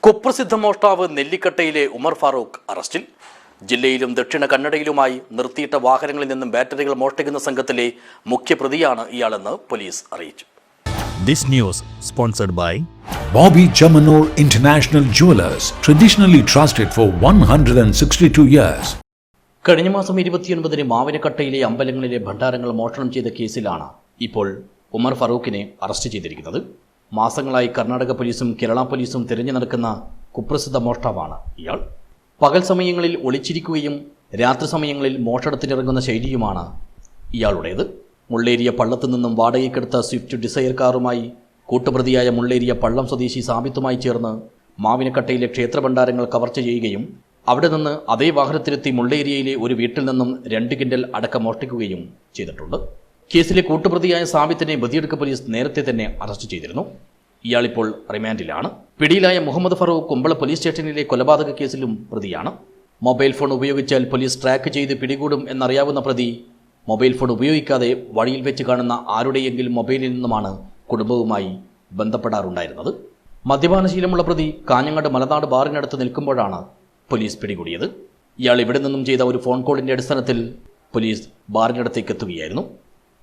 കുപ്രസിദ്ധ മോഷ്ടാവ് നെല്ലിക്കട്ടയിലെ ഉമർ ഫാറൂഖ് അറസ്റ്റിൽ. ജില്ലയിലും ദക്ഷിണ കന്നഡയിലുമായി നിർത്തിയിട്ട വാഹനങ്ങളിൽ നിന്നും ബാറ്ററികൾ മോഷ്ടിക്കുന്ന സംഘത്തിലെ മുഖ്യപ്രതിയാണ് ഇയാളെന്ന് പോലീസ് അറിയിച്ചു. This news sponsored by Bobby Chamanur International Jewelers, traditionally trusted for 162 years. കഴിഞ്ഞ മാസം 29-ന് മാവിനക്കട്ടയിലെ അമ്പലങ്ങളിലെ ഭണ്ഡാരങ്ങൾ മോഷണം ചെയ്ത കേസിലാണ് ഇപ്പോൾ ഉമർ ഫാറൂഖിനെ അറസ്റ്റ് ചെയ്തിരിക്കുന്നത്. മാസങ്ങളായി കർണാടക പോലീസും കേരള പോലീസും തിരഞ്ഞു നടക്കുന്ന കുപ്രസിദ്ധ മോഷ്ടാവാണ് ഇയാൾ. പകൽ സമയങ്ങളിൽ ഒളിച്ചിരിക്കുകയും രാത്രി സമയങ്ങളിൽ മോഷണത്തിനിറങ്ങുന്ന ശൈലിയുമാണ് ഇയാളുടേത്. മുള്ളേരിയ പള്ളത്തു നിന്നും വാടകയ്ക്കെടുത്ത സ്വിഫ്റ്റ് ഡിസയർ കാറുമായി കൂട്ടുപ്രതിയായ മുള്ളേരിയ പള്ളം സ്വദേശി സാബിത്തുമായി ചേർന്ന് മാവിനക്കട്ടയിലെ ക്ഷേത്രഭണ്ഡാരങ്ങൾ കവർച്ച ചെയ്യുകയും അവിടെ നിന്ന് അതേ വാഹനത്തിലെത്തി മുള്ളേരിയയിലെ ഒരു വീട്ടിൽ നിന്നും 2 കിൻഡൽ അടക്കം മോഷ്ടിക്കുകയും ചെയ്തിട്ടുണ്ട്. കേസിലെ കൂട്ടുപ്രതിയായ സാബിത്തിനെ ബദിയടുക്ക പോലീസ് നേരത്തെ തന്നെ അറസ്റ്റ് ചെയ്തിരുന്നു. ഇയാളിപ്പോൾ റിമാൻഡിലാണ്. പിടിയിലായ മുഹമ്മദ് ഫറൂഖ് കുമ്പള പോലീസ് സ്റ്റേഷനിലെ കൊലപാതക കേസിലും പ്രതിയാണ്. മൊബൈൽ ഫോൺ ഉപയോഗിച്ചാൽ പോലീസ് ട്രാക്ക് ചെയ്ത് പിടികൂടും എന്നറിയാവുന്ന പ്രതി മൊബൈൽ ഫോൺ ഉപയോഗിക്കാതെ വഴിയിൽ വെച്ച് കാണുന്ന ആരുടെയെങ്കിലും മൊബൈലിൽ നിന്നുമാണ് കുടുംബവുമായി ബന്ധപ്പെടാറുണ്ടായിരുന്നത്. മദ്യപാനശീലമുള്ള പ്രതി കാഞ്ഞങ്ങാട് മലനാട് ബാറിനടുത്ത് നിൽക്കുമ്പോഴാണ് പോലീസ് പിടികൂടിയത്. ഇയാൾ ഇവിടെ നിന്നും ചെയ്ത ഒരു ഫോൺ കോളിൻ്റെ അടിസ്ഥാനത്തിൽ പോലീസ് ബാറിനടുത്തേക്ക് എത്തുകയായിരുന്നു.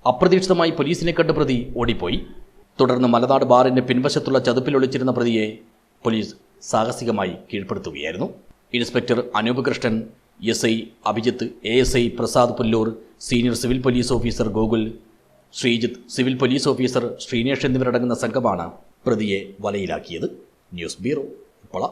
അപ്രതീക്ഷിതമായി പോലീസിനെ കണ്ട് പ്രതി ഓടിപ്പോയി. തുടർന്ന് മലനാട് ബാറിൻ്റെ പിൻവശത്തുള്ള ചതുപ്പിൽ ഒളിച്ചിരുന്ന പ്രതിയെ പോലീസ് സാഹസികമായി കീഴ്പ്പെടുത്തുകയായിരുന്നു. Inspector Anoop Krishnan, SI Abhijith, ASI Prasad Pullur, senior civil police officer Gokul, Sreejith, civil police officer Sreenesh എന്നിവരടങ്ങുന്ന സംഘമാണ് പ്രതിയെ വലയിലാക്കിയത്. News bureau, Uppala.